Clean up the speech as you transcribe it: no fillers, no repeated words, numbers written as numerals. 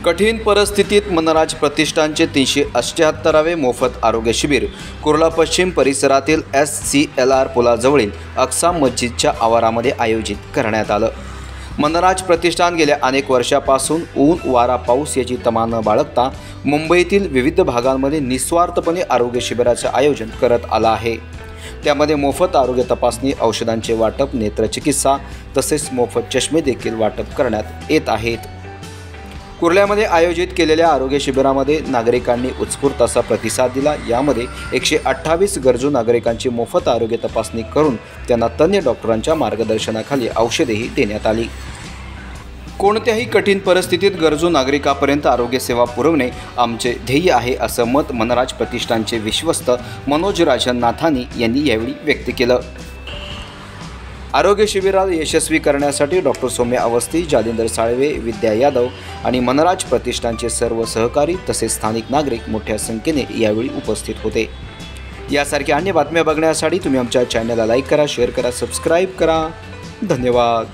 कठीण परिस्थितीत मनराज प्रतिष्ठानचे 378वे मोफत आरोग्य शिबिर कुर्ला पश्चिम परिसरातील SCLR पुलाजवळील अक्सा मस्जिदच्या आवारामध्ये आयोजित करण्यात आलं। मनराज प्रतिष्ठान गेल्या अनेक वर्षापासून ऊन वारा पाऊस याची तमा न बाळगता मुंबईतील विविध भागांमध्ये निस्वार्थपणे आरोग्य शिबिराचे आयोजन करत आला आहे। त्यामध्ये मोफत आरोग्य तपासणी, औषधांचे वाटप, नेत्रचिकित्सा तसेच मोफत चष्मे देखील वाटप करण्यात येत आहेत। कुर्ल्यामध्ये आयोजित केलेल्या आरोग्य शिबिरामध्ये नागरिकांनी उत्स्फूर्त असा प्रतिसाद दिला। यामध्ये 128 गरजू नागरिकांची मोफत आरोग्य तपासणी करून त्यांना तज्ञ डॉक्टरांच्या मार्गदर्शनाखाली औषधेही देण्यात आली। कोणत्याही कठीण परिस्थितीत गरजू नागरिकांपर्यंत आरोग्य सेवा पुरवणे आमचे ध्येय आहे, असं मत मनराज प्रतिष्ठानचे विश्वस्त मनोज राजन नाथानी यांनी यावेळी व्यक्त केलं। आरोग्य शिबिराला यशस्वी करण्यासाठी डॉक्टर सौम्या अवस्थी, जालिंदर साळवे, विद्या यादव आणि मनराज प्रतिष्ठानचे सर्व सहकारी तसेच स्थानिक नागरिक मोठ्या संख्येने यावेळी उपस्थित होते। यासारख्या अन्य बातम्या बघण्यासाठी तुम्ही आमच्या चॅनलला लाईक करा, शेअर करा, सबस्क्राईब करा। धन्यवाद।